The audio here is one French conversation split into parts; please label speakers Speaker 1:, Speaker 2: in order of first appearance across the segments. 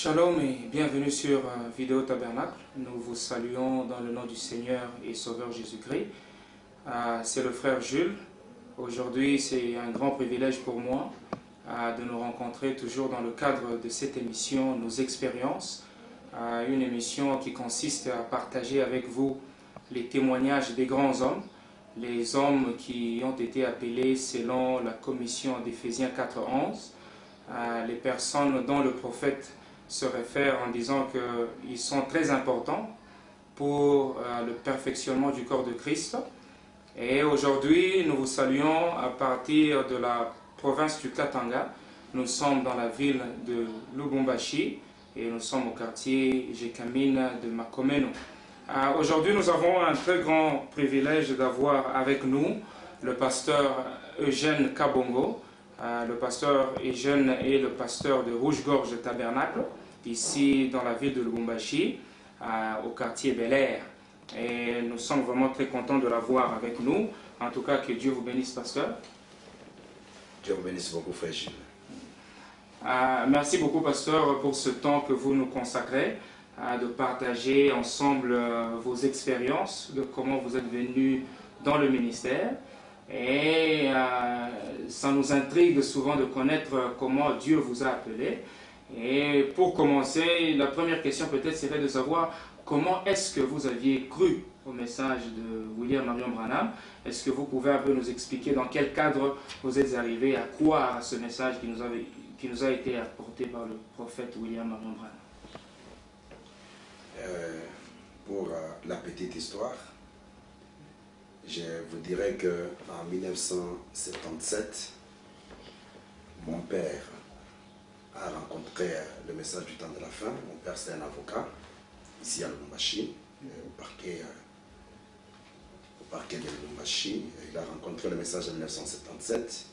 Speaker 1: Shalom et bienvenue sur Vidéo Tabernacle. Nous vous saluons dans le nom du Seigneur et Sauveur Jésus-Christ. C'est le frère Jules. Aujourd'hui, c'est un grand privilège pour moi de nous rencontrer toujours dans le cadre de cette émission, Nos expériences. Une émission qui consiste à partager avec vous les témoignages des grands hommes, les hommes qui ont été appelés selon la commission d'Éphésiens 4:11, les personnes dont le prophète se réfère en disant qu'ils sont très importants pour le perfectionnement du corps de Christ. Et aujourd'hui, nous vous saluons à partir de la province du Katanga. Nous sommes dans la ville de Lubumbashi et nous sommes au quartier Jekamine de Makomeno. Aujourd'hui, nous avons un très grand privilège d'avoir avec nous le pasteur Eugène Kabongo. Le pasteur Eugène est le pasteur de Rouge-Gorge Tabernacle, ici dans la ville de Lubumbashi, au quartier Bel-Air. Et nous sommes vraiment très contents de l'avoir avec nous. En tout cas, que Dieu vous bénisse, pasteur.
Speaker 2: Dieu vous bénisse beaucoup, frère Gilles.
Speaker 1: Merci beaucoup, pasteur, pour ce temps que vous nous consacrez, de partager ensemble vos expériences, de comment vous êtes venu dans le ministère. Et ça nous intrigue souvent de connaître comment Dieu vous a appelé. Et pour commencer, la première question peut-être serait de savoir comment est-ce que vous aviez cru au message de William Marion Branham. Est-ce que vous pouvez un peu nous expliquer dans quel cadre vous êtes arrivé à croire à ce message qui nous a été apporté par le prophète William Marion Branham?
Speaker 2: Pour la petite histoire, je vous dirais qu'en 1977, mon père a rencontré le message du temps de la fin. Mon père, c'est un avocat, ici à Lubumbashi, au parquet de Lubumbashi. Il a rencontré le message en 1977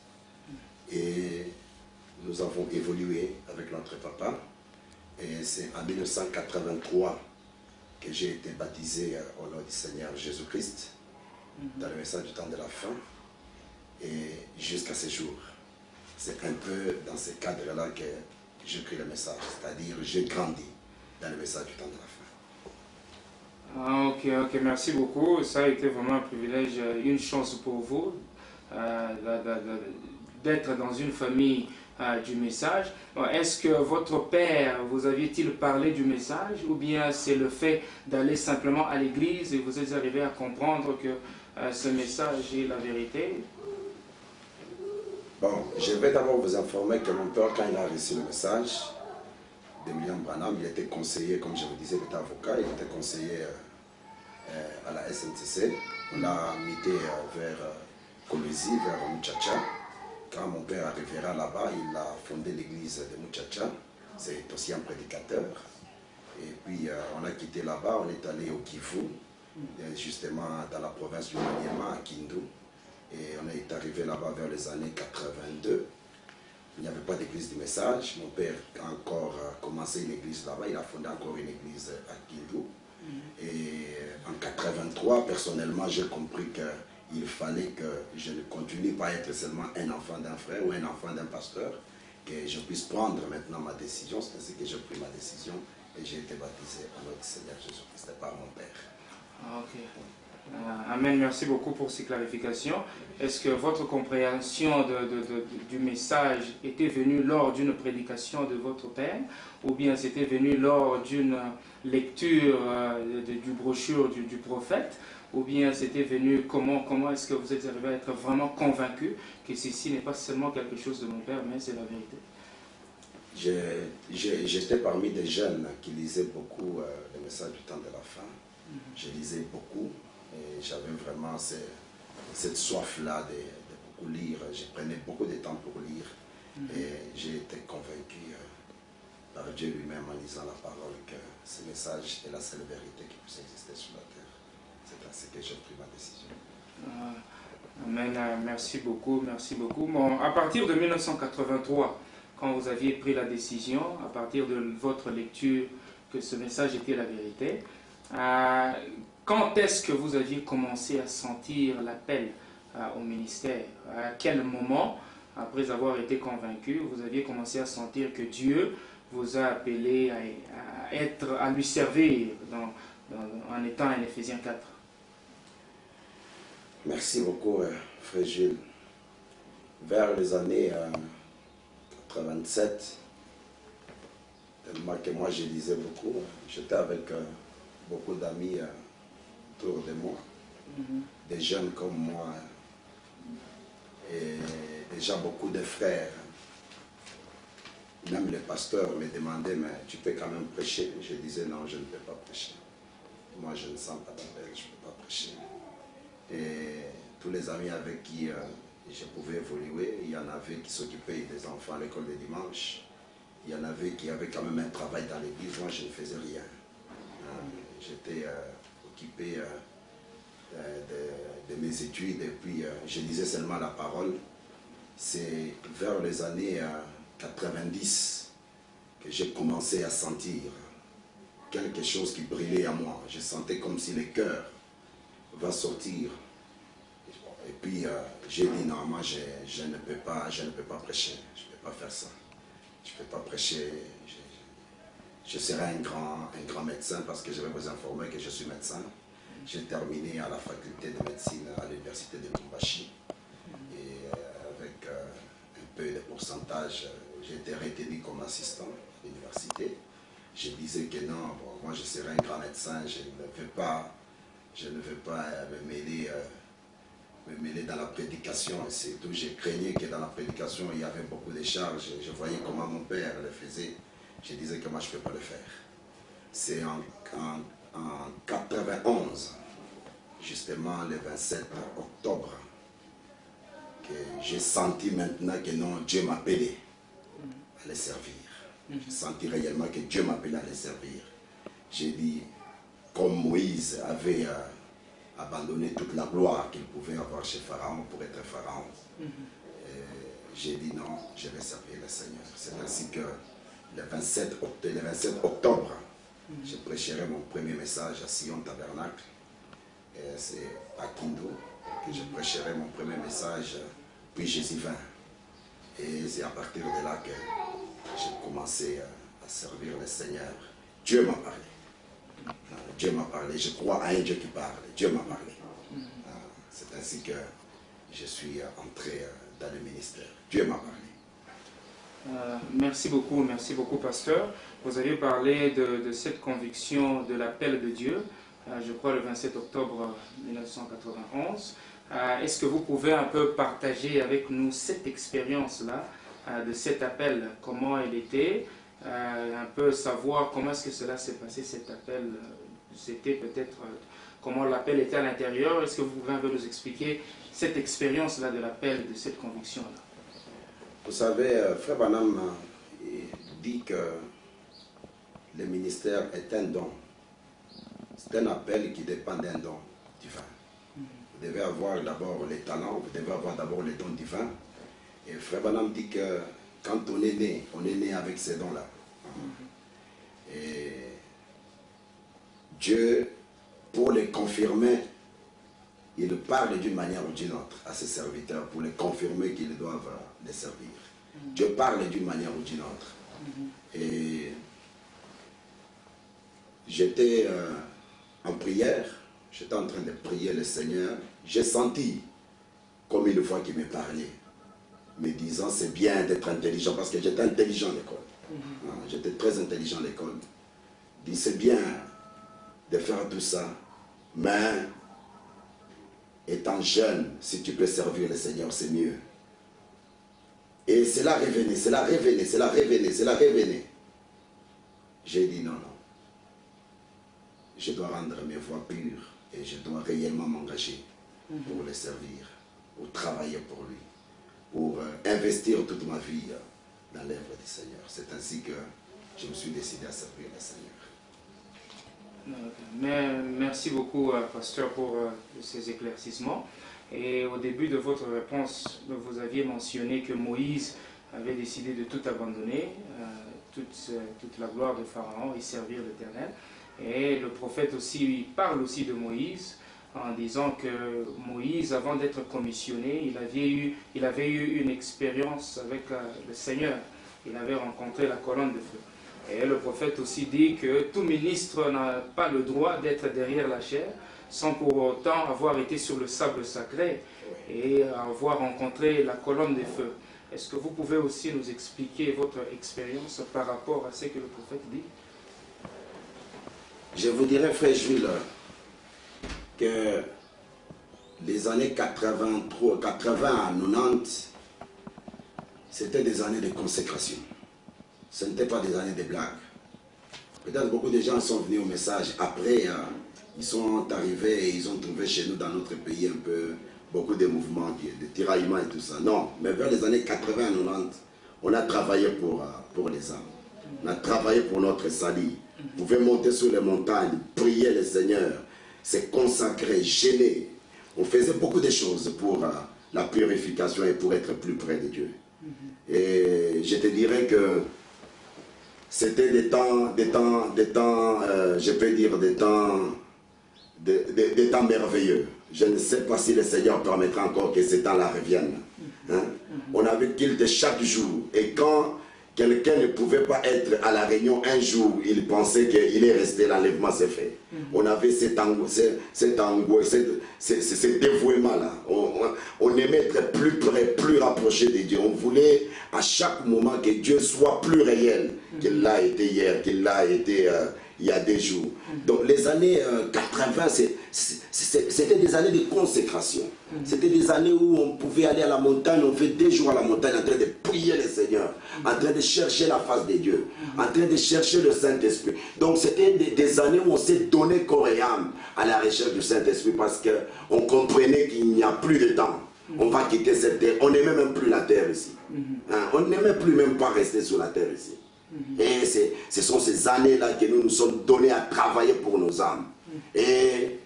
Speaker 2: et nous avons évolué avec notre papa. Et c'est en 1983 que j'ai été baptisé au nom du Seigneur Jésus-Christ dans le message du temps de la fin, et jusqu'à ce jour. C'est un peu dans ce cadre-là que j'écris le message, c'est-à-dire j'ai grandi dans le message du temps de la fin.
Speaker 1: Ok, merci beaucoup. Ça a été vraiment un privilège, une chance pour vous d'être dans une famille du message. Est-ce que votre père vous avait-il parlé du message, ou bien c'est le fait d'aller simplement à l'église et vous êtes arrivé à comprendre que ce message est la vérité?
Speaker 2: Bon, je vais d'abord vous informer que mon père, quand il a reçu le message de William Branham, il était conseiller, comme je vous disais, il était avocat, il était conseiller à la SNTC. On l'a muté vers Kolwezi, vers Muchacha. Quand mon père arrivera là-bas, il a fondé l'église de Muchacha. C'est aussi un prédicateur. Et puis on a quitté là-bas, on est allé au Kivu, justement dans la province du Maniema, à Kindu. Et on est arrivé là-bas vers les années 82. Il n'y avait pas d'église du message. Mon père a encore commencé une église là-bas. Il a fondé encore une église à Kindu. Et en 83, personnellement, j'ai compris qu'il fallait que je ne continue pas à être seulement un enfant d'un frère ou un enfant d'un pasteur, que je puisse prendre maintenant ma décision. C'est ainsi que j'ai pris ma décision et j'ai été baptisé en notre Seigneur Jésus-Christ par mon père.
Speaker 1: Ok. Amen, merci beaucoup pour ces clarifications. Est-ce que votre compréhension du message était venue lors d'une prédication de votre père, ou bien c'était venu lors d'une lecture du brochure du prophète, ou bien c'était venu, comment est-ce que vous êtes arrivé à être vraiment convaincu que ceci n'est pas seulement quelque chose de mon père, mais c'est la vérité?
Speaker 2: J'étais parmi des jeunes qui lisaient beaucoup le message du temps de la fin. Je lisais beaucoup et j'avais vraiment cette soif-là de beaucoup lire, je prenais beaucoup de temps pour lire. Et j'ai été convaincu par Dieu lui-même en lisant la parole que ce message est la seule vérité qui puisse exister sur la terre. C'est ainsi que j'ai pris ma décision.
Speaker 1: Amen, merci beaucoup, merci beaucoup. Bon, à partir de 1983, quand vous aviez pris la décision, à partir de votre lecture, que ce message était la vérité, quand est-ce que vous aviez commencé à sentir l'appel au ministère? À quel moment, après avoir été convaincu, vous aviez commencé à sentir que Dieu vous a appelé à lui servir en étant un Éphésiens 4?
Speaker 2: Merci beaucoup, frère Gilles. Vers les années 87, tellement que moi je lisais beaucoup, j'étais avec beaucoup d'amis autour de moi, des jeunes comme moi, et déjà beaucoup de frères. Même les pasteurs me demandaient, mais tu peux quand même prêcher? Je disais non, je ne peux pas prêcher. Moi, je ne sens pas d'appel, je ne peux pas prêcher. Et tous les amis avec qui je pouvais évoluer, il y en avait qui s'occupaient des enfants à l'école de dimanche. Il y en avait qui avaient quand même un travail dans l'église. Moi, je ne faisais rien. J'étais occupé de mes études et puis je lisais seulement la parole. C'est vers les années 90 que j'ai commencé à sentir quelque chose qui brillait à moi. Je sentais comme si le cœur va sortir. Et puis j'ai dit non, moi je ne peux pas prêcher, je ne peux pas faire ça. Je ne peux pas prêcher. Je serai un grand médecin parce que je vais vous informer que je suis médecin. J'ai terminé à la faculté de médecine à l'université de Lubumbashi. Et avec un peu de pourcentage, j'ai été retenu comme assistant à l'université. Je disais que non, bon, moi je serai un grand médecin, je ne veux pas me mêler dans la prédication. Et c'est tout, j'ai craignais que dans la prédication il y avait beaucoup de charges. Je voyais comment mon père le faisait. Je disais que moi je ne peux pas le faire. C'est en 91, justement le 27 octobre, que j'ai senti maintenant que non, Dieu m'appelait à le servir. J'ai senti réellement que Dieu m'appelait à le servir. J'ai dit, comme Moïse avait abandonné toute la gloire qu'il pouvait avoir chez Pharaon pour être Pharaon, j'ai dit non, je vais servir le Seigneur. C'est ainsi que le 27 octobre, je prêcherai mon premier message à Sion Tabernacle. C'est à Kindu que je prêcherai mon premier message, puis Jésus vint. Et c'est à partir de là que j'ai commencé à servir le Seigneur. Dieu m'a parlé. Dieu m'a parlé. Je crois à un Dieu qui parle. Dieu m'a parlé. C'est ainsi que je suis entré dans le ministère. Dieu m'a parlé.
Speaker 1: Merci beaucoup, pasteur. Vous avez parlé de cette conviction de l'appel de Dieu, je crois le 27 octobre 1991. Est-ce que vous pouvez un peu partager avec nous cette expérience-là, de cet appel, comment elle était, un peu savoir comment est-ce que cela s'est passé, cet appel, c'était peut-être comment l'appel était à l'intérieur. Est-ce que vous pouvez un peu nous expliquer cette expérience-là de l'appel, de cette conviction-là?
Speaker 2: Vous savez, Frère Branham dit que le ministère est un don. C'est un appel qui dépend d'un don divin. Vous devez avoir d'abord les talents, vous devez avoir d'abord les dons divins. Et Frère Branham dit que quand on est né avec ces dons-là. Et Dieu, pour les confirmer, il parle d'une manière ou d'une autre à ses serviteurs pour les confirmer qu'ils doivent les servir. Dieu parle d'une manière ou d'une autre. Et j'étais en prière, j'étais en train de prier le Seigneur. J'ai senti comme une voix qui me parlait, me disant c'est bien d'être intelligent, parce que j'étais intelligent à l'école. J'étais très intelligent à l'école. Il dit c'est bien de faire tout ça, mais étant jeune, si tu peux servir le Seigneur, c'est mieux. Et cela revenait, cela revenait, cela revenait, cela revenait. J'ai dit non, non. Je dois rendre mes voix pures et je dois réellement m'engager pour le servir, pour travailler pour lui. investir toute ma vie dans l'œuvre du Seigneur. C'est ainsi que je me suis décidé à servir le Seigneur.
Speaker 1: Mais merci beaucoup, pasteur, pour ces éclaircissements. Et au début de votre réponse, vous aviez mentionné que Moïse avait décidé de tout abandonner, toute la gloire de Pharaon et servir l'Éternel. Et le prophète aussi parle aussi de Moïse en disant que Moïse, avant d'être commissionné, il avait eu une expérience avec le Seigneur. Il avait rencontré la colonne de feu. Et le prophète aussi dit que tout ministre n'a pas le droit d'être derrière la chair sans pour autant avoir été sur le sable sacré et avoir rencontré la colonne de feu. Est-ce que vous pouvez aussi nous expliquer votre expérience par rapport à ce que le prophète dit?
Speaker 2: Je vous dirais, frère Jules, que les années 80 à 90, c'était des années de consécration. Ce n'était pas des années de blagues. Peut-être beaucoup de gens sont venus au message après, ils sont arrivés et ils ont trouvé chez nous dans notre pays un peu beaucoup de mouvements, de tiraillements et tout ça. Non, mais vers les années 80 à 90, on a travaillé pour les âmes. On a travaillé pour notre salut. Vous pouvez monter sur les montagnes, prier le Seigneur, se consacrer, gêner. On faisait beaucoup de choses pour la purification et pour être plus près de Dieu. Et je te dirais que c'était des temps, je peux dire des temps merveilleux. Je ne sais pas si le Seigneur permettra encore que ces temps-là reviennent. Hein? On avait culte chaque jour. Et quand quelqu'un ne pouvait pas être à la réunion un jour, il pensait qu'il est resté, l'enlèvement s'est fait. On avait cet dévouement-là. On aimait être plus près, plus rapproché de Dieu. On voulait à chaque moment que Dieu soit plus réel qu'il l'a été hier, qu'il l'a été il y a des jours. Donc les années 80, c'était des années de consécration. C'était des années où on pouvait aller à la montagne, on fait des jours à la montagne en train de prier le Seigneur, en train de chercher la face de Dieu, en train de chercher le Saint-Esprit. Donc c'était des années où on s'est donné corps et âme à la recherche du Saint-Esprit parce qu'on comprenait qu'il n'y a plus de temps. On va quitter cette terre. On n'aimait même plus la terre ici. On n'aimait plus même pas rester sur la terre ici. Et ce sont ces années-là que nous nous sommes donnés à travailler pour nos âmes. Et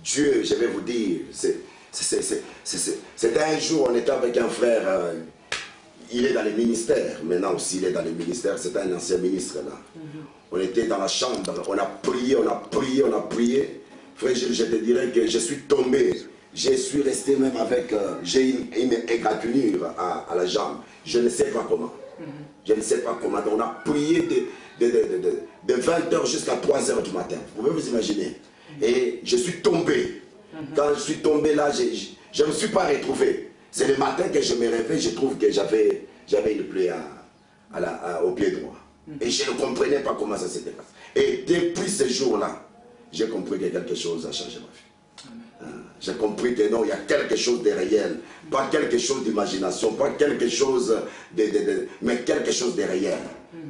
Speaker 2: Dieu, je vais vous dire, c'était un jour, on était avec un frère, il est dans les ministères, maintenant aussi il est dans les ministères, c'était un ancien ministre là. On était dans la chambre, on a prié, on a prié, on a prié. Frère, je te dirais que je suis tombé, je suis resté même avec, j'ai une égratignure à la jambe, je ne sais pas comment. Je ne sais pas comment. On a prié de 20h jusqu'à 3h du matin. Vous pouvez vous imaginer. Et je suis tombé. Quand je suis tombé là, je ne me suis pas retrouvé. C'est le matin que je me réveille, je trouve que j'avais une plaie au pied droit. Et je ne comprenais pas comment ça s'était passé. Et depuis ce jour-là, j'ai compris que quelque chose a changé ma vie. J'ai compris que non, il y a quelque chose de réel, pas quelque chose d'imagination, pas quelque chose mais quelque chose de réel.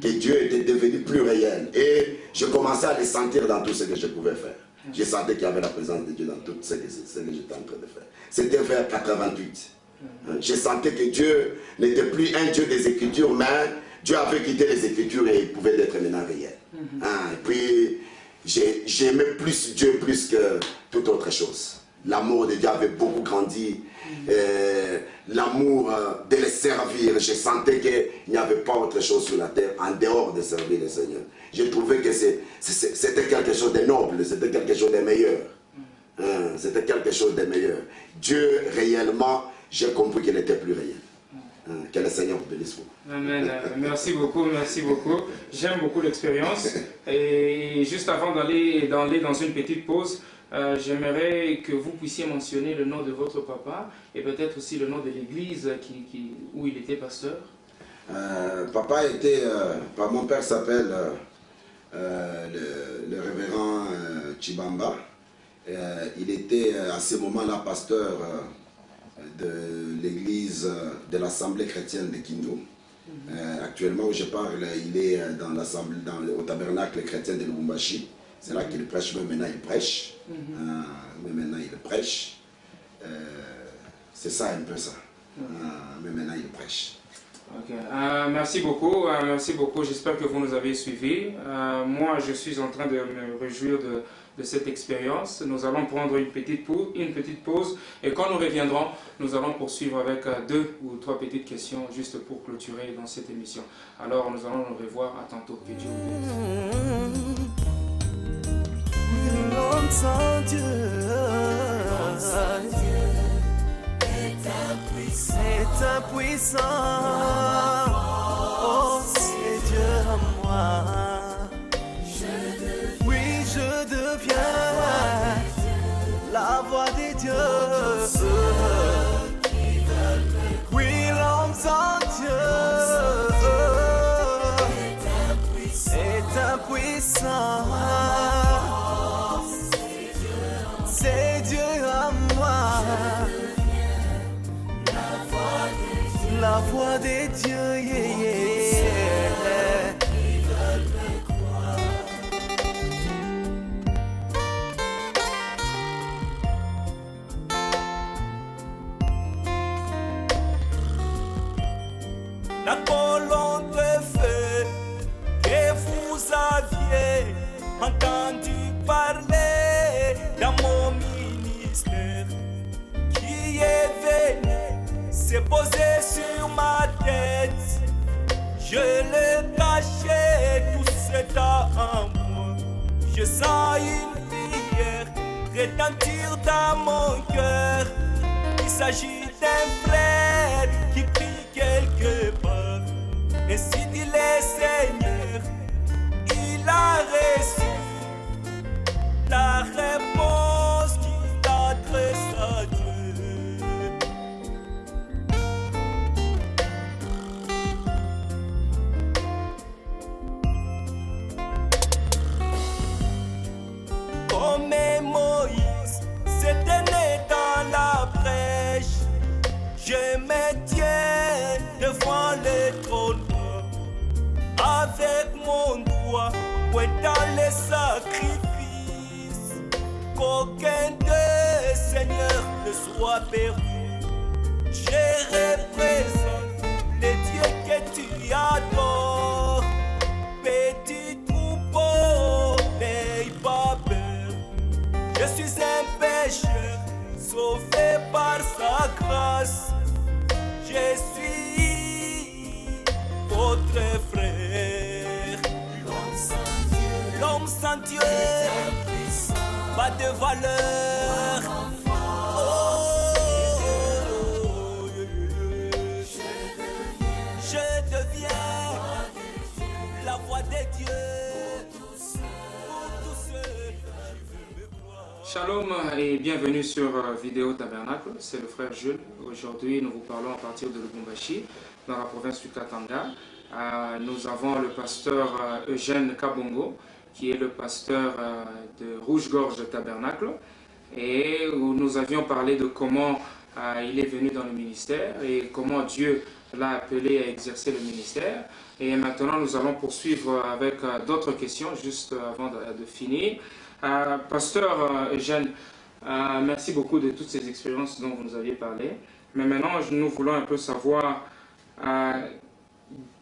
Speaker 2: Que Dieu était devenu plus réel. Et je commençais à le sentir dans tout ce que je pouvais faire. Je sentais qu'il y avait la présence de Dieu dans tout ce que j'étais en train de faire. C'était vers 88. Je sentais que Dieu n'était plus un Dieu des Écritures, mais Dieu avait quitté les Écritures et il pouvait être maintenant réel. Et puis, j'aimais plus Dieu plus que toute autre chose. L'amour de Dieu avait beaucoup grandi. L'amour de le servir. Je sentais qu'il n'y avait pas autre chose sur la terre en dehors de servir le Seigneur. Je trouvais que c'était quelque chose de noble, c'était quelque chose de meilleur. C'était quelque chose de meilleur. Dieu, réellement, j'ai compris qu'il n'était plus réel. Que le Seigneur vous bénisse.
Speaker 1: Amen. Merci beaucoup, merci beaucoup. J'aime beaucoup l'expérience. Et juste avant d'aller dans une petite pause, j'aimerais que vous puissiez mentionner le nom de votre papa et peut-être aussi le nom de l'église où il était pasteur.
Speaker 2: Papa était, mon père s'appelle le révérend Chibamba. Il était à ce moment-là pasteur de l'église de l'Assemblée chrétienne de Kindu. Actuellement où je parle, il est au tabernacle chrétien de Lubumbashi. C'est là qu'il prêche, même maintenant il prêche. C'est ça un peu ça. Mais maintenant, il prêche.
Speaker 1: Ok. Merci beaucoup. Merci beaucoup. J'espère que vous nous avez suivis. Moi, je suis en train de me réjouir de cette expérience. Nous allons prendre une petite pause et quand nous reviendrons, nous allons poursuivre avec 2 ou 3 petites questions juste pour clôturer dans cette émission. Alors, nous allons nous revoir. À tantôt. Que Dieu vous bénisse.
Speaker 3: L'homme sans Dieu est impuissant. Oh, c'est Dieu à moi. Oui, je deviens la voix des dieux. Oui, l'homme sans Dieu est impuissant. C'est Dieu à moi, la voix des dieux, yeah, yeah. La colonne de feu que vous aviez entendu parler dans mon ministère, qui est venu se poser sur ma tête. Je le cachais, tout c'est en moi. Je sens une prière retentir dans mon cœur. Il s'agit d'un frère qui prie quelque part. Ainsi dit le Seigneur, il a reçu la réponse qu'il adresse à Dieu. Comme Moïse s'était né dans la brèche, je me tiens devant le trône avec mon doigt pointant les sacrifices. Qu'aucun des seigneurs ne soit perdu. Je représente les dieux que tu adores. Petit troupeau, n'aie pas peur. Je suis un pécheur, sauvé par sa grâce. Je suis votre frère. L'homme sans Dieu, pas de valeur. Oh, je deviens la voix des dieux pour tous ceux qui veulent me voir.
Speaker 1: Shalom et bienvenue sur Vidéo Tabernacle, c'est le frère Jules. Aujourd'hui, nous vous parlons à partir de Lubumbashi, dans la province du Katanga. Nous avons le pasteur Eugène Kabongo, qui est le pasteur de Rouge-Gorge Tabernacle. Et où nous avions parlé de comment il est venu dans le ministère et comment Dieu l'a appelé à exercer le ministère. Et maintenant, nous allons poursuivre avec d'autres questions, juste avant de finir. Pasteur Eugène, merci beaucoup de toutes ces expériences dont vous nous aviez parlé. Mais maintenant, nous voulons un peu savoir,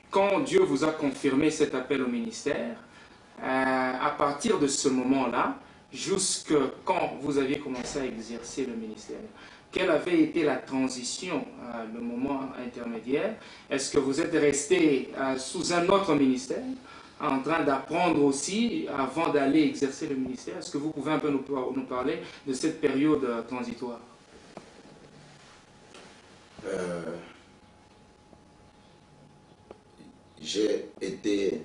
Speaker 1: quand Dieu vous a confirmé cet appel au ministère, à partir de ce moment-là, jusque quand vous aviez commencé à exercer le ministère, quelle avait été la transition, le moment intermédiaire? Est-ce que vous êtes resté sous un autre ministère, en train d'apprendre aussi avant d'aller exercer le ministère? Est-ce que vous pouvez un peu nous parler de cette période transitoire?
Speaker 2: J'ai été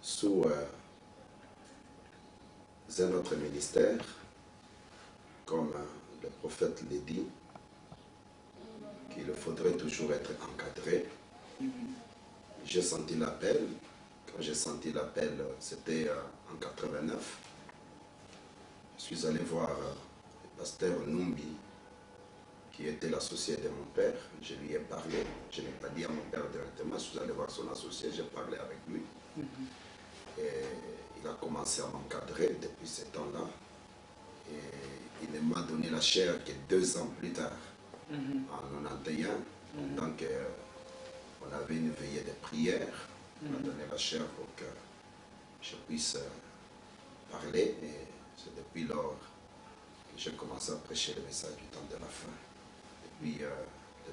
Speaker 2: sous un autre ministère, comme le prophète l'a dit, qu'il faudrait toujours être encadré. J'ai senti l'appel. Quand j'ai senti l'appel, c'était en 89. Je suis allé voir le pasteur Numbi, qui était l'associé de mon père. Je lui ai parlé. Je n'ai pas dit à mon père directement. Je suis allé voir son associé, j'ai parlé avec lui. Et il a commencé à m'encadrer depuis ce temps-là. Et il ne m'a donné la chair que 2 ans plus tard. en 91. Donc, on avait une veillée de prière. On a donné la chair pour que je puisse parler. Et c'est depuis lors que j'ai commencé à prêcher le message du temps de la fin. Depuis le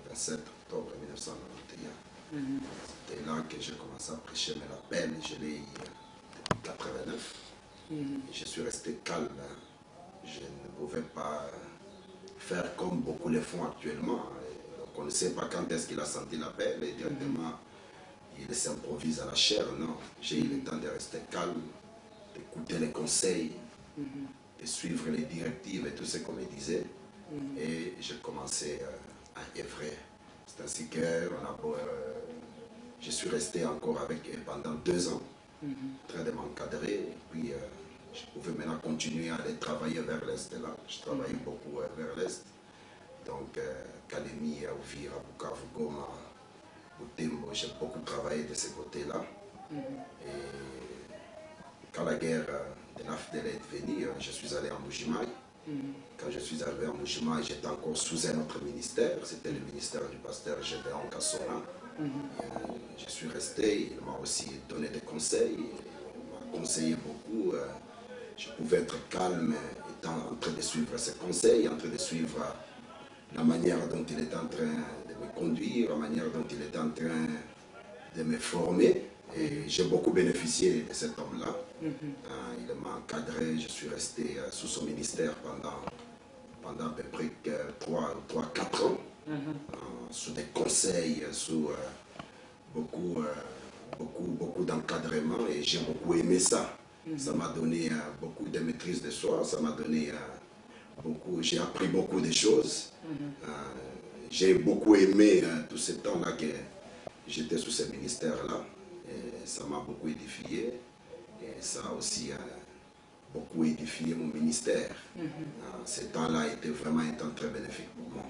Speaker 2: 27 octobre 1991. C'était là que j'ai commencé à prêcher, mais l'appel, je l'ai eu depuis 89. Et je suis resté calme. Je ne pouvais pas faire comme beaucoup le font actuellement. Donc on ne sait pas quand est-ce qu'il a senti l'appel et directement il s'improvise à la chair. Non, j'ai eu le temps de rester calme, d'écouter les conseils, de suivre les directives et tout ce qu'on me disait. Et j'ai commencé à œuvrer. C'est ainsi que je suis resté encore avec eux pendant 2 ans, en train de m'encadrer. Et puis je pouvais maintenant continuer à aller travailler vers l'Est. Là, je travaillais beaucoup vers l'Est. Donc, Kalemi, Uvira, Bukavu, Goma, Butembo, j'ai beaucoup travaillé de ce côté-là. Et quand la guerre de l'AFDEL est venue, je suis allé en Mbujimayi. Quand je suis arrivé en Mbujimayi, j'étais encore sous un autre ministère. C'était le ministère du pasteur Gédéon Kassonga. Je suis resté, il m'a aussi donné des conseils, il m'a conseillé beaucoup. Je pouvais être calme, étant en train de suivre ses conseils, en train de suivre la manière dont il est en train de me conduire, la manière dont il est en train de me former. Et j'ai beaucoup bénéficié de cet homme-là. Il m'a encadré, je suis resté sous son ministère pendant à peu près 3-4 ans, sous des conseils, sous beaucoup d'encadrement, et j'ai beaucoup aimé ça. Ça m'a donné beaucoup de maîtrise de soi, ça m'a donné j'ai appris beaucoup de choses. J'ai beaucoup aimé tout ce temps-là que j'étais sous ce ministère-là. Ça m'a beaucoup édifié. Et ça a aussi beaucoup édifié mon ministère. Ce temps-là était vraiment un temps très bénéfique pour moi.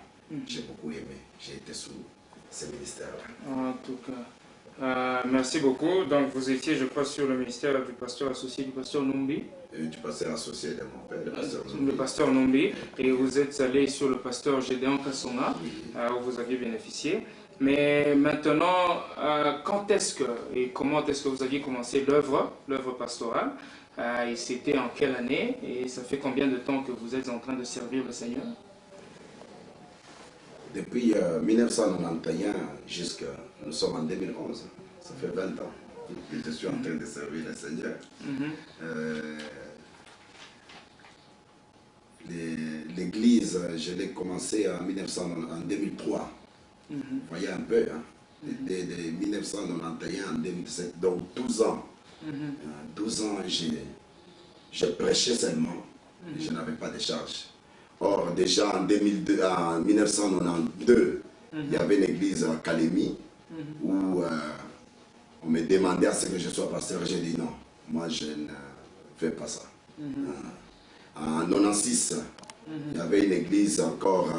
Speaker 2: J'ai beaucoup aimé. J'ai été sous ce ministère-là.
Speaker 1: En tout cas, merci beaucoup. Donc vous étiez, je crois, sur le ministère du pasteur associé du pasteur Numbi.
Speaker 2: Du pasteur associé de mon père,
Speaker 1: le pasteur Numbi. Et vous êtes allé sur le pasteur Gédéon Kassonga, où vous aviez bénéficié. Mais maintenant, quand est-ce que et comment est-ce que vous aviez commencé l'œuvre pastorale, et c'était en quelle année, et ça fait combien de temps que vous êtes en train de servir le Seigneur?
Speaker 2: Depuis 1991 jusqu'à, nous sommes en 2011, ça fait 20 ans que je suis en train de servir le Seigneur. L'église, je l'ai commencé en 2003. Vous voyez un peu, hein? De 1991 à 2017, donc 12 ans. 12 ans, j'ai prêché seulement, je n'avais pas de charge. Or, déjà en 1992, il y avait une église à Kalemi où on me demandait à ce que je sois pasteur. J'ai dit non, moi je ne fais pas ça. En 96, il y avait une église encore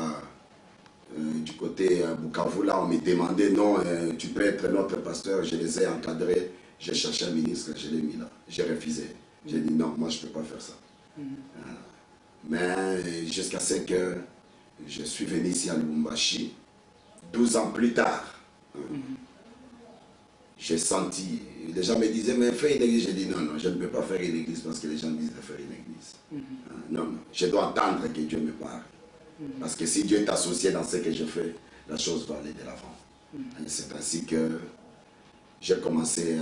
Speaker 2: du côté Bukavu. Là, on me demandait non, tu peux être notre pasteur. Je les ai encadrés. J'ai cherché un ministre, je l'ai mis là. J'ai refusé. J'ai dit non, moi je ne peux pas faire ça. Mais jusqu'à ce que je suis venu ici à Lubumbashi, 12 ans plus tard, j'ai senti, les gens me disaient, mais fais une église. J'ai dit non, non, je ne peux pas faire une église parce que les gens disent de faire une église. Non, non, je dois attendre que Dieu me parle. Parce que si Dieu est associé dans ce que je fais, la chose va aller de l'avant. C'est ainsi que j'ai commencé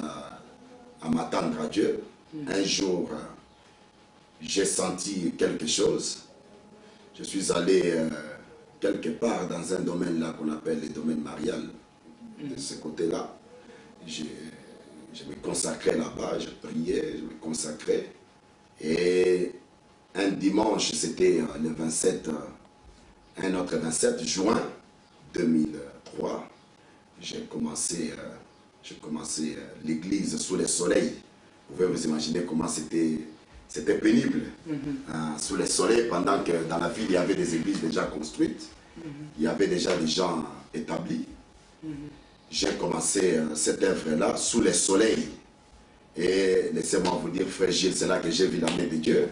Speaker 2: à m'attendre à Dieu. Un jour, j'ai senti quelque chose. Je suis allé quelque part dans un domaine là qu'on appelle le domaine marial. De ce côté-là, je me consacrais là-bas, je priais, je me consacrais. Et un dimanche, c'était le 27, un autre 27 juin 2003, j'ai commencé l'église sous le soleil. Vous pouvez vous imaginer comment c'était pénible, sous le soleil, pendant que dans la ville, il y avait des églises déjà construites, il y avait déjà des gens établis. J'ai commencé cette œuvre-là sous le soleil. Et laissez-moi vous dire, frère Gilles, c'est là que j'ai vu la main de Dieu.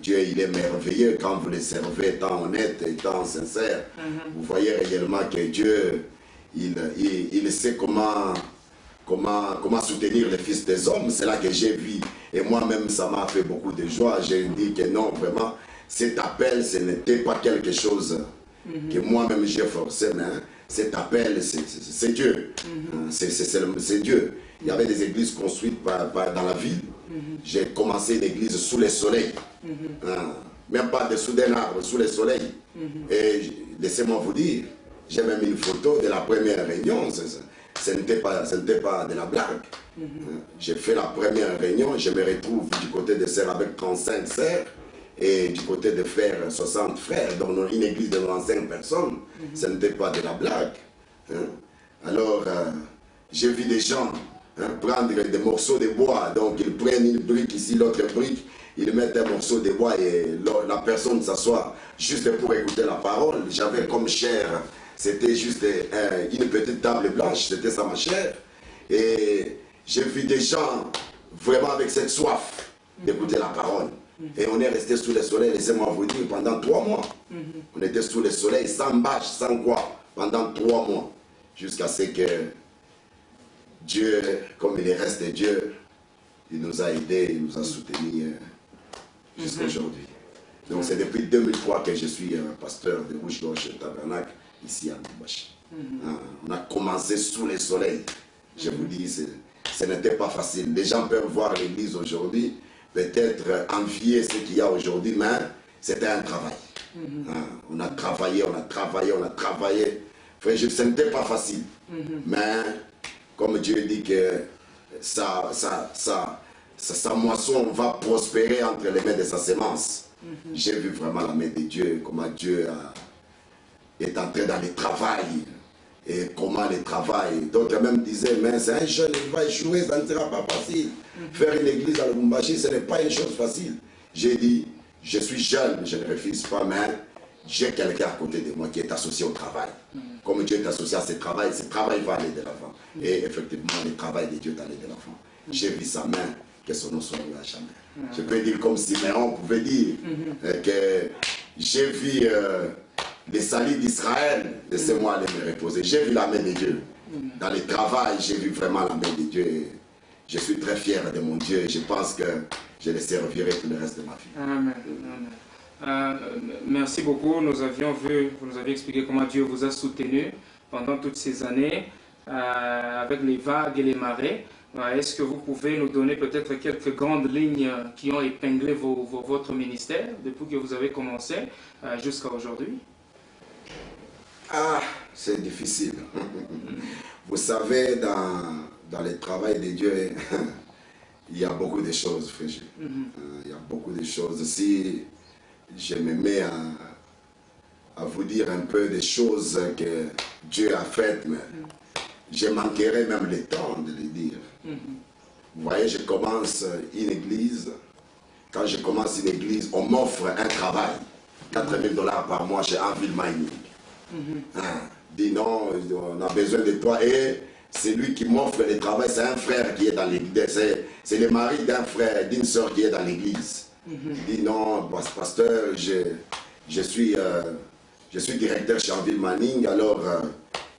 Speaker 2: Dieu, il est merveilleux quand vous le servez, étant honnête, étant sincère. Vous voyez réellement que Dieu, il sait comment soutenir les fils des hommes. C'est là que j'ai vu. Et moi-même, ça m'a fait beaucoup de joie. J'ai dit que non, vraiment, cet appel, ce n'était pas quelque chose que moi-même j'ai forcé, mais cet appel, c'est Dieu. C'est Dieu. Il y avait des églises construites dans la ville. J'ai commencé une église sous le soleil. Même pas dessous d'un arbre, sous le soleil. Et laissez-moi vous dire, j'ai même une photo de la première réunion. Ce n'était pas de la blague. J'ai fait la première réunion, je me retrouve du côté de sœurs avec 35 sœurs et du côté de frères 60 frères, dans une église de 95 personnes. Ce n'était pas de la blague. Alors, j'ai vu des gens prendre des morceaux de bois. Donc, ils prennent une brique ici, l'autre brique, ils mettent un morceau de bois et la personne s'assoit juste pour écouter la parole. J'avais comme chair, c'était juste une petite table blanche, c'était ça ma chair. Et j'ai vu des gens vraiment avec cette soif d'écouter la parole. Et on est resté sous le soleil, laissez-moi vous dire, pendant 3 mois. On était sous le soleil, sans bâche, sans quoi, pendant 3 mois. Jusqu'à ce que Dieu, comme il reste Dieu, il nous a aidés, il nous a soutenus jusqu'à aujourd'hui. Donc c'est depuis 2003 que je suis pasteur de Rouge-Gorge Tabernacle, ici à Lubumbashi. On a commencé sous le soleil. Je vous dis, ce n'était pas facile. Les gens peuvent voir l'église aujourd'hui, peut-être envier ce qu'il y a aujourd'hui, mais c'était un travail. On a travaillé, on a travaillé, on a travaillé. Frère, ce n'était pas facile. Mais comme Dieu dit que sa moisson va prospérer entre les mains de sa semence. J'ai vu vraiment la main de Dieu, comment Dieu est entré dans le travail. Et comment le travail. D'autres même disaient, mais c'est un jeune, il va échouer, ça ne sera pas facile. Faire une église à Lubumbashi, ce n'est pas une chose facile. J'ai dit, je suis jeune, je ne refuse pas, mais j'ai quelqu'un à côté de moi qui est associé au travail. Comme Dieu est associé à ce travail va aller de l'avant. Et effectivement, le travail de Dieu est allé de l'avant. J'ai vu sa main, que son nom soit loué à jamais. Je peux dire comme Siméon pouvait dire que j'ai vu les salis d'Israël, laissez-moi aller me reposer. J'ai vu la main de Dieu. Dans le travail, j'ai vu vraiment la main de Dieu. Je suis très fier de mon Dieu. Je pense que je le servirai tout le reste de ma vie.
Speaker 1: Amen. Merci beaucoup. Vous nous avez expliqué comment Dieu vous a soutenu pendant toutes ces années avec les vagues et les marées. Est-ce que vous pouvez nous donner peut-être quelques grandes lignes qui ont épinglé votre ministère depuis que vous avez commencé jusqu'à aujourd'hui?
Speaker 2: Ah, c'est difficile. Vous savez, dans le travail de Dieu, il y a beaucoup de choses, frère. Il y a beaucoup de choses. Si je me mets à vous dire un peu des choses que Dieu a faites, mais je manquerai même le temps de les dire. Vous voyez, je commence une église. Quand je commence une église, on m'offre un travail. 4 000 $ par mois chez Anvil Mining. Dit non, on a besoin de toi. Et c'est lui qui m'offre le travail, c'est un frère qui est dans l'église. C'est le mari d'un frère, d'une soeur qui est dans l'église. Il dit non, pasteur, je suis directeur chez Anvil Mining, alors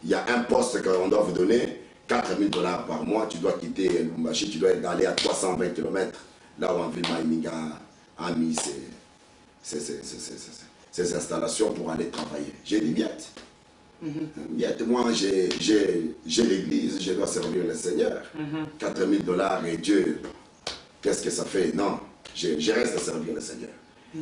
Speaker 2: il y a un poste qu'on doit vous donner, 4 000 $ par mois, tu dois quitter Lubumbashi, tu dois aller à 320 km, là où Anvil Mining a mis ses installations pour aller travailler. J'ai dit, bien, moi j'ai l'église, je dois servir le Seigneur. 4 000 $ et Dieu, qu'est-ce que ça fait? Non, je reste à servir le Seigneur.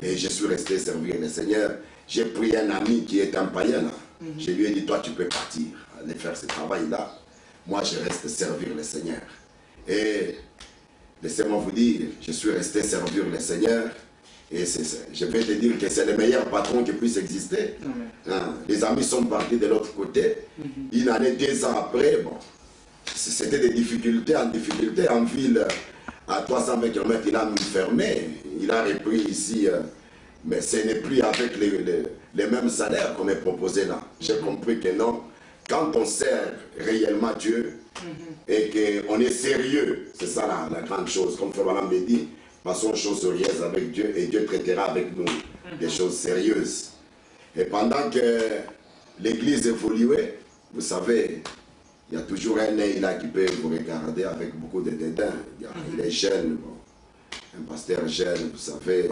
Speaker 2: Et je suis resté servir le Seigneur. J'ai pris un ami qui est un païen là. Je lui ai dit, toi tu peux partir, aller faire ce travail-là. Moi je reste servir le Seigneur. Et laissez-moi vous dire, je suis resté servir le Seigneur. Et je vais te dire que c'est le meilleur patron qui puisse exister. Les amis sont partis de l'autre côté. Une année, 2 ans après, bon, c'était des difficultés en ville. À 320 km, il a mis fermé. Il a repris ici. Mais ce n'est plus avec les mêmes salaires qu'on est proposé là. J'ai compris que non. Quand on sert réellement Dieu et qu'on est sérieux, c'est ça la grande chose. Comme Frère Balam me dit, passons aux choses sérieuses avec Dieu et Dieu traitera avec nous des choses sérieuses. Et pendant que l'église évoluait, vous savez, il y a toujours un œil là qui peut vous regarder avec beaucoup de dédain. Il est jeune, bon, un pasteur jeune, vous savez,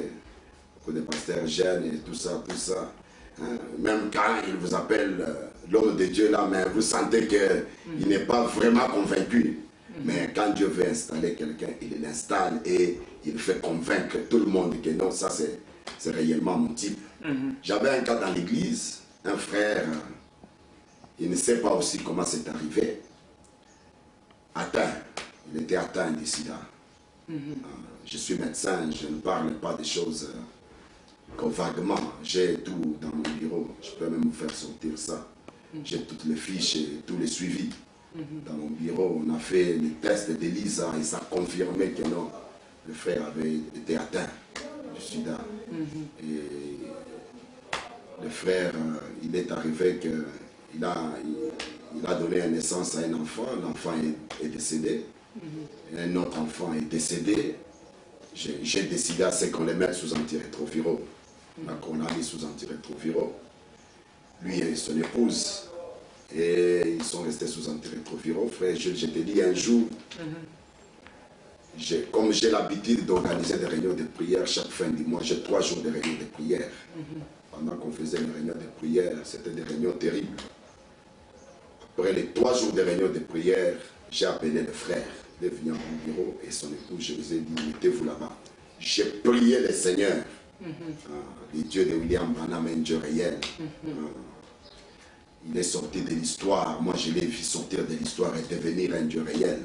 Speaker 2: beaucoup de pasteurs jeunes et tout ça, tout ça. Hein? Même quand il vous appelle l'homme de Dieu là, mais vous sentez qu'il n'est pas vraiment convaincu. Mais quand Dieu veut installer quelqu'un, il l'installe et il fait convaincre tout le monde que non, ça c'est réellement mon type. J'avais un cas dans l'église, un frère, il ne sait pas aussi comment c'est arrivé, atteint, il était atteint du sida. Je suis médecin, je ne parle pas des choses que vaguement, j'ai tout dans mon bureau, je peux même vous faire sortir ça. J'ai toutes les fiches et tous les suivis. Dans mon bureau, on a fait les tests d'Elisa et ça a confirmé que non, le frère avait été atteint du sida. Et le frère, il est arrivé qu'il a donné naissance à un enfant, l'enfant est décédé. Et un autre enfant est décédé. J'ai décidé à ce qu'on les mette sous antirétroviraux. On a mis sous antirétroviraux. Lui et son épouse. Et ils sont restés sous antirétroviraux. Frère, je t'ai dit un jour, comme j'ai l'habitude d'organiser des réunions de prière chaque fin du mois, j'ai 3 jours de réunions de prière. Pendant qu'on faisait les réunions de prière, c'était des réunions terribles. Après les 3 jours de réunions de prière, j'ai appelé le frère. Il est venu à mon bureau et son épouse, je vous ai dit, mettez-vous là-bas. J'ai prié le Seigneur, le Dieu de William Branham, un Dieu réel. Il est sorti de l'histoire, moi je l'ai vu sortir de l'histoire et devenir un Dieu réel.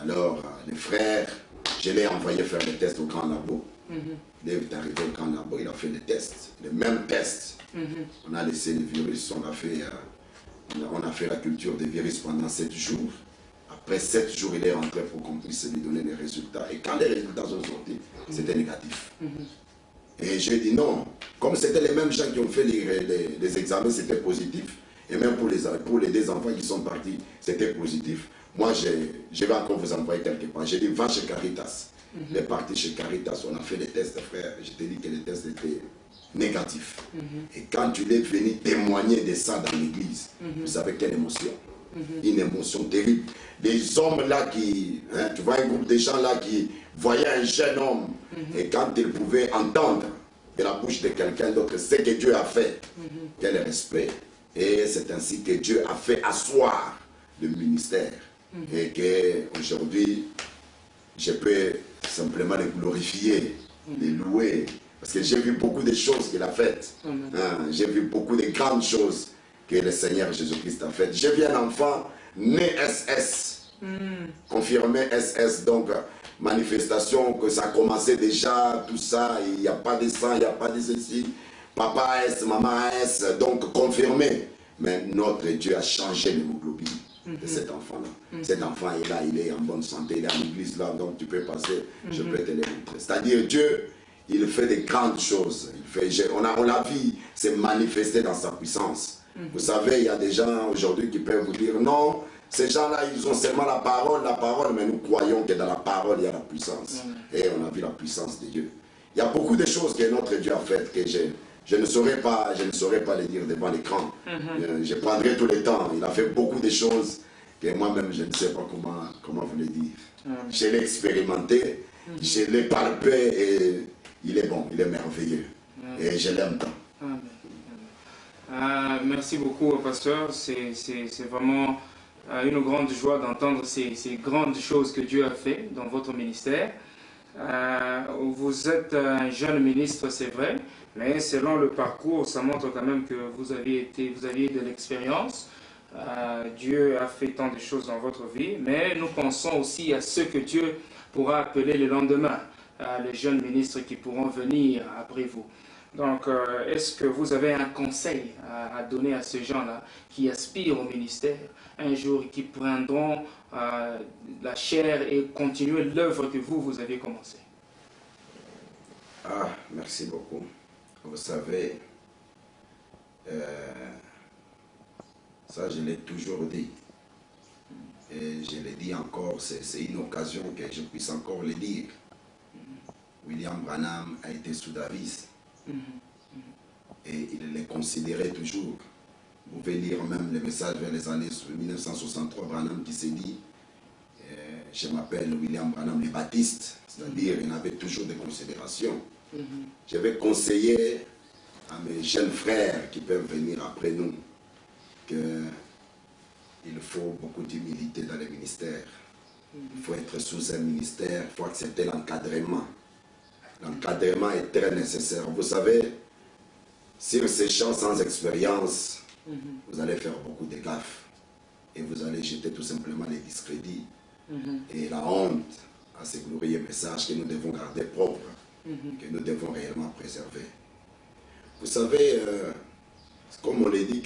Speaker 2: Alors, le frère, je l'ai envoyé faire les tests au grand labo. Il est arrivé au grand labo, il a fait les tests, les mêmes tests. On a laissé le virus, on a fait la culture des virus pendant 7 jours. Après 7 jours, il est rentré pour qu'on puisse lui donner les résultats. Et quand les résultats sont sortis, c'était négatif. Et j'ai dit non, comme c'était les mêmes gens qui ont fait les examens, c'était positif. Et même pour les 2 enfants qui sont partis, c'était positif. Moi, je vais encore vous envoyer quelque part. J'ai dit, va chez Caritas. Il est parti chez Caritas, on a fait les tests, frère. Je t'ai dit que les tests étaient négatifs. Et quand tu es venu témoigner de ça dans l'église, vous savez quelle émotion? Une émotion terrible. Des hommes là qui, tu vois un groupe de gens là qui voyaient un jeune homme et quand ils pouvaient entendre de la bouche de quelqu'un d'autre ce que Dieu a fait, quel respect. Et c'est ainsi que Dieu a fait asseoir le ministère. Et qu'aujourd'hui, je peux simplement les glorifier, les louer. Parce que j'ai vu beaucoup de choses qu'il a faites. J'ai vu beaucoup de grandes choses que le Seigneur Jésus-Christ a faites. J'ai vu un enfant né SS, confirmé SS, donc manifestation que ça a commencé déjà, tout ça, il n'y a pas de sang, il n'y a pas de ceci, papa S, maman S, donc confirmé. Mais notre Dieu a changé l'hémoglobine de cet enfant-là. Cet enfant est là, il est en bonne santé, il est à l'église là, donc tu peux passer, je peux te le montrer. C'est-à-dire Dieu, il fait des grandes choses. On l'a vu se manifester dans sa puissance. Vous savez, il y a des gens aujourd'hui qui peuvent vous dire non, ces gens-là, ils ont seulement la parole, mais nous croyons que dans la parole, il y a la puissance. Et on a vu la puissance de Dieu. Il y a beaucoup de choses que notre Dieu a faites que je ne saurais pas les dire devant l'écran. Je prendrai tout le temps. Il a fait beaucoup de choses que moi-même, je ne sais pas comment vous le dire. Je l'ai expérimenté, je l'ai palpé et il est bon, il est merveilleux. Et je l'aime tant.
Speaker 1: Merci beaucoup, pasteur. C'est vraiment une grande joie d'entendre ces grandes choses que Dieu a fait dans votre ministère. Vous êtes un jeune ministre, c'est vrai, mais selon le parcours, ça montre quand même que vous aviez de l'expérience. Dieu a fait tant de choses dans votre vie, mais nous pensons aussi à ceux que Dieu pourra appeler le lendemain, les jeunes ministres qui pourront venir après vous. Donc, est-ce que vous avez un conseil à donner à ces gens-là qui aspirent au ministère un jour et qui prendront la chair et continuer l'œuvre que vous avez commencée?
Speaker 2: Merci beaucoup. Vous savez, ça je l'ai toujours dit. Et je l'ai dit encore, c'est une occasion que je puisse encore le dire. William Branham a été soudaviste. Et il les considérait toujours. Vous pouvez lire même les messages vers les années 1963, Branham qui s'est dit je m'appelle William Branham le Baptiste, c'est-à-dire il avait toujours des considérations. Je vais conseiller à mes jeunes frères qui peuvent venir après nous qu'il faut beaucoup d'humilité dans les ministères. Il faut être sous un ministère, il faut accepter l'encadrement. L'encadrement est très nécessaire. Vous savez, sur ces champs sans expérience, vous allez faire beaucoup de gaffes et vous allez jeter tout simplement les discrédits et la honte à ces glorieux messages que nous devons garder propres, que nous devons réellement préserver. Vous savez, comme on l'a dit,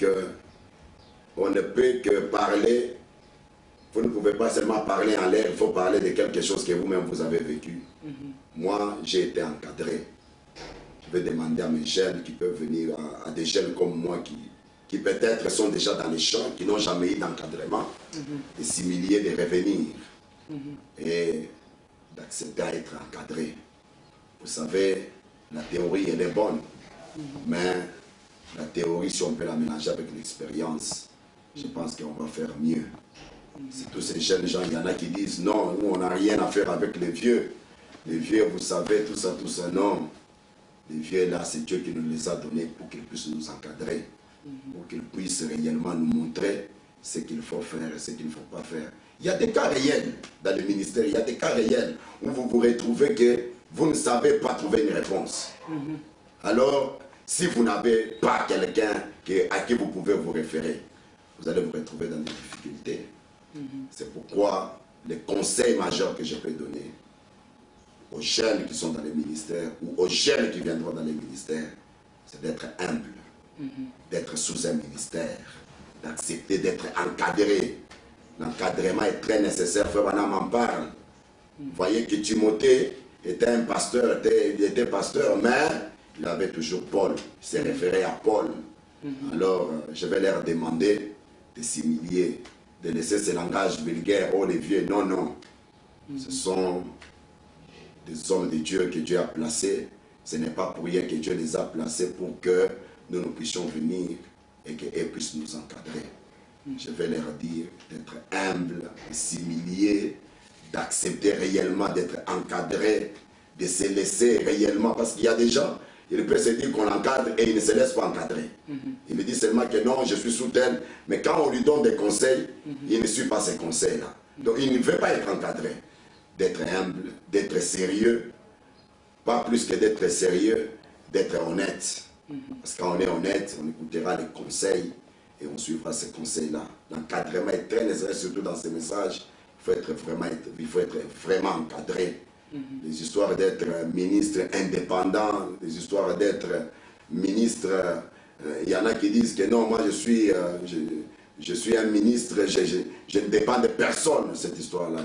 Speaker 2: on ne peut que parler, vous ne pouvez pas seulement parler en l'air, il faut parler de quelque chose que vous-même vous avez vécu. Moi, j'ai été encadré. Je vais demander à mes jeunes qui peuvent venir, à des jeunes comme moi qui peut-être sont déjà dans les champs, qui n'ont jamais eu d'encadrement, de s'humilier, de revenir et d'accepter à être encadré. Vous savez, la théorie, elle est bonne, mais la théorie, si on peut la mélanger avec l'expérience, je pense qu'on va faire mieux. C'est tous ces jeunes gens, il y en a qui disent non, nous on n'a rien à faire avec les vieux. Les vieux, vous savez, tout ça, non. Les vieux là, c'est Dieu qui nous les a donnés pour qu'ils puissent nous encadrer, pour qu'ils puissent réellement nous montrer ce qu'il faut faire et ce qu'il ne faut pas faire. Il y a des cas réels dans le ministère, il y a des cas réels où vous vous retrouvez que vous ne savez pas trouver une réponse. Alors, si vous n'avez pas quelqu'un à qui vous pouvez vous référer, vous allez vous retrouver dans des difficultés. C'est pourquoi les conseils majeurs que je peux donner aux jeunes qui sont dans les ministères ou aux jeunes qui viendront dans les ministères, c'est d'être humble, d'être sous un ministère, d'accepter d'être encadré. L'encadrement est très nécessaire, Frère Branham en parle. Vous voyez que Timothée était un pasteur, il était pasteur, mais il avait toujours Paul, il s'est référé à Paul. Alors, je vais leur demander de s'humilier, de laisser ce langage vulgaire, oh les vieux, non, non. Ce sont des hommes de Dieu que Dieu a placés. Ce n'est pas pour rien que Dieu les a placés pour que nous puissions venir et qu'eux puissent nous encadrer. Je vais leur dire d'être humble, de s'humilier, d'accepter réellement d'être encadré, de se laisser réellement, parce qu'il y a des gens, il peut se dire qu'on l'encadre et il ne se laisse pas encadrer. Il me dit seulement que non, je suis sous tel, mais quand on lui donne des conseils, il ne suit pas ces conseils-là. Donc il ne veut pas être encadré. D'être humble, d'être sérieux, pas plus que d'être sérieux, d'être honnête. Parce que quand on est honnête, on écoutera les conseils et on suivra ces conseils-là. L'encadrement est très nécessaire, surtout dans ces messages. Il faut être vraiment encadré. Les histoires d'être ministre indépendant, les histoires d'être ministre, il y en a qui disent que non, moi je suis un ministre, je ne dépends de personne. Cette histoire-là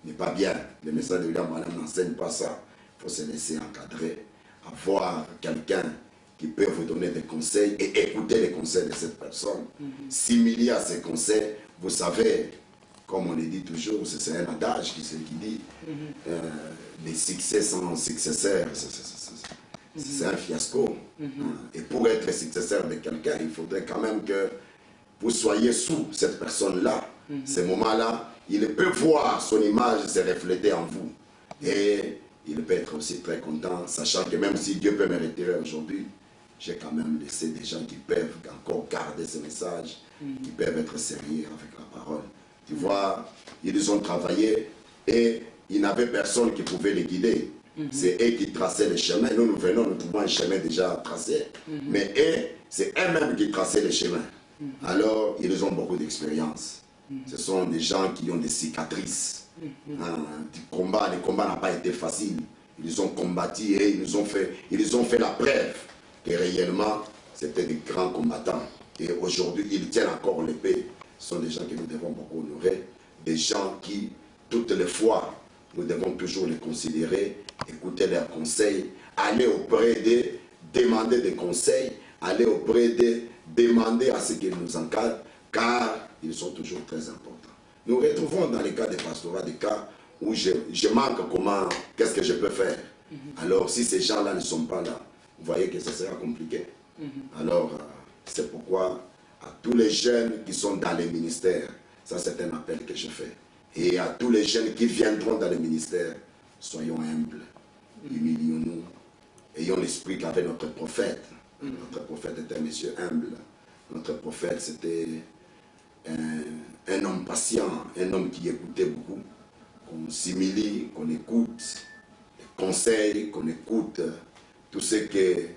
Speaker 2: n'est pas bien. Le message de William Branham n'enseigne pas ça. Il faut se laisser encadrer, avoir quelqu'un qui peut vous donner des conseils et écouter les conseils de cette personne. S'humilier à ces conseils, vous savez, comme on le dit toujours, c'est un adage qui dit les succès sans successeur, c'est un fiasco. Et pour être successeur de quelqu'un, il faudrait quand même que vous soyez sous cette personne-là. Ces moments-là, il peut voir son image se refléter en vous. Et il peut être aussi très content, sachant que même si Dieu peut me retirer aujourd'hui, j'ai quand même laissé des gens qui peuvent encore garder ce message, qui peuvent être sérieux avec la parole. Tu vois, ils ont travaillé et il n'avait personne qui pouvait les guider. C'est eux qui traçaient les chemins. Nous venons, nous trouvons un chemin déjà tracé. Mais eux, c'est eux-mêmes qui traçaient les chemins. Alors, ils ont beaucoup d'expérience. Ce sont des gens qui ont des cicatrices. Le combat n'a pas été facile. Ils ont combattu et ils ont fait la preuve que réellement, c'était des grands combattants. Et aujourd'hui, ils tiennent encore l'épée. Ce sont des gens que nous devons beaucoup honorer. Des gens qui, toutes les fois, nous devons toujours les considérer, écouter leurs conseils, aller auprès d'eux, demander des conseils, aller auprès d'eux, demander à ce qu'ils nous encadrent, car ils sont toujours très importants. Nous retrouvons dans les cas des pastorats des cas où je manque qu'est-ce que je peux faire. Alors, si ces gens-là ne sont pas là, vous voyez que ça sera compliqué. Alors, c'est pourquoi à tous les jeunes qui sont dans les ministères, ça c'est un appel que je fais. Et à tous les jeunes qui viendront dans les ministères, soyons humbles, humilions-nous, ayons l'esprit qu'avait notre prophète. Notre prophète était un monsieur humble. Notre prophète, c'était un homme patient, un homme qui écoutait beaucoup, qu'on s'humilie, qu'on écoute les conseils, qu'on écoute tout ce que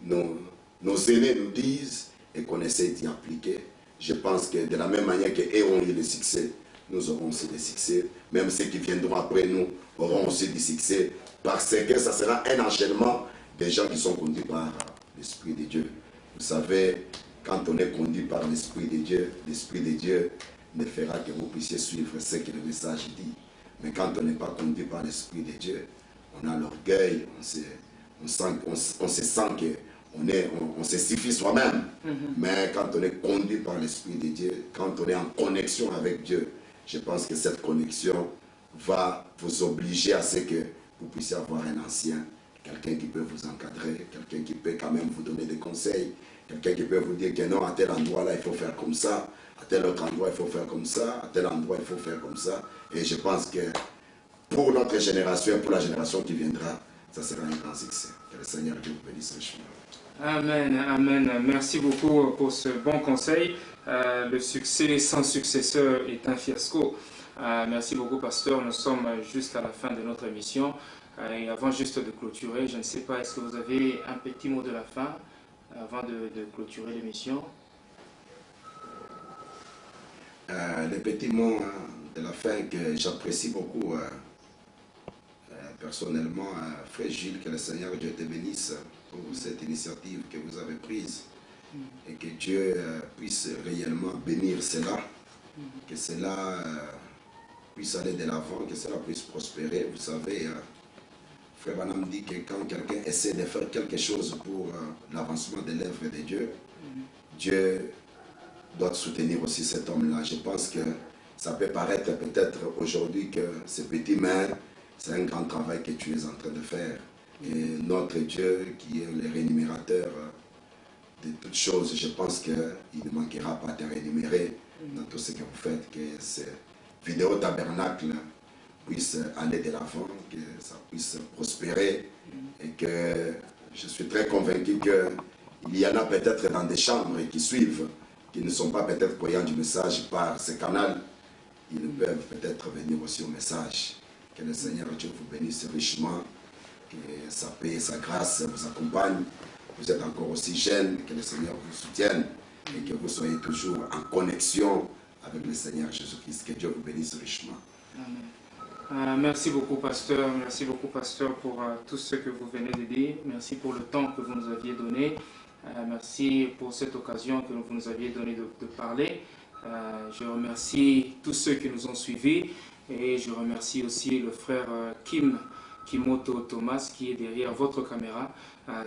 Speaker 2: nos aînés nous disent et qu'on essaie d'y appliquer. Je pense que de la même manière qu'eux ont eu le succès, nous aurons aussi des succès. Même ceux qui viendront après nous auront aussi du succès parce que ça sera un enchaînement des gens qui sont conduits par l'Esprit de Dieu. Vous savez, quand on est conduit par l'Esprit de Dieu ne fera que vous puissiez suivre ce que le message dit. Mais quand on n'est pas conduit par l'Esprit de Dieu, on a l'orgueil, on se sent qu'on se suffit soi-même. Mais quand on est conduit par l'Esprit de Dieu, quand on est en connexion avec Dieu, je pense que cette connexion va vous obliger à ce que vous puissiez avoir un ancien, quelqu'un qui peut vous encadrer, quelqu'un qui peut quand même vous donner des conseils, quelqu'un qui peut vous dire que non, à tel endroit-là, il faut faire comme ça, à tel autre endroit, il faut faire comme ça, à tel endroit, il faut faire comme ça. Et je pense que pour notre génération et pour la génération qui viendra, ça sera un grand succès. Que le Seigneur Dieu vous bénisse richement.
Speaker 1: Amen, amen. Merci beaucoup pour ce bon conseil. Le succès sans successeur est un fiasco. Merci beaucoup, pasteur. Nous sommes juste à la fin de notre émission. Et avant juste de clôturer, je ne sais pas, est-ce que vous avez un petit mot de la fin avant de clôturer l'émission?
Speaker 2: Le petit mot de la fin que j'apprécie beaucoup, personnellement, frère Gilles, que le Seigneur Dieu te bénisse pour cette initiative que vous avez prise et que Dieu puisse réellement bénir cela, que cela puisse aller de l'avant, que cela puisse prospérer. Vous savez, frère Branham dit que quand quelqu'un essaie de faire quelque chose pour l'avancement de l'œuvre de Dieu, Dieu doit soutenir aussi cet homme-là. Je pense que ça peut paraître peut-être aujourd'hui que ce petit main, c'est un grand travail que tu es en train de faire. Et notre Dieu, qui est le rémunérateur de toutes choses, je pense qu'il ne manquera pas de rémunérer dans tout ce que vous faites, que ce vidéo tabernacle puisse aller de l'avant, que ça puisse prospérer et que je suis très convaincu qu'il y en a peut-être dans des chambres qui suivent, qui ne sont pas peut-être croyants du message par ce canal, ils peuvent peut-être venir aussi au message. Que le Seigneur Dieu vous bénisse richement, que sa paix et sa grâce vous accompagnent. Vous êtes encore aussi jeune, que le Seigneur vous soutienne et que vous soyez toujours en connexion avec le Seigneur Jésus-Christ. Que Dieu vous bénisse richement.
Speaker 1: Amen. Merci beaucoup, pasteur. Merci beaucoup, pasteur, pour tout ce que vous venez de dire. Merci pour le temps que vous nous aviez donné. Merci pour cette occasion que vous nous aviez donné de parler. Je remercie tous ceux qui nous ont suivis et je remercie aussi le frère Kimoto Thomas qui est derrière votre caméra.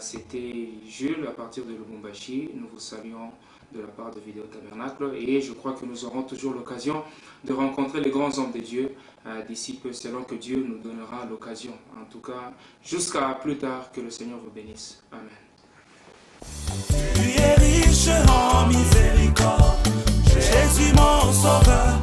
Speaker 1: C'était Jules à partir de Lubumbashi. Nous vous saluons de la part de Vidéo Tabernacle et je crois que nous aurons toujours l'occasion de rencontrer les grands hommes de Dieu d'ici peu, selon que Dieu nous donnera l'occasion. En tout cas, jusqu'à plus tard, que le Seigneur vous bénisse. Amen.
Speaker 3: Tu es riche en miséricorde, Jésus mon sauveur.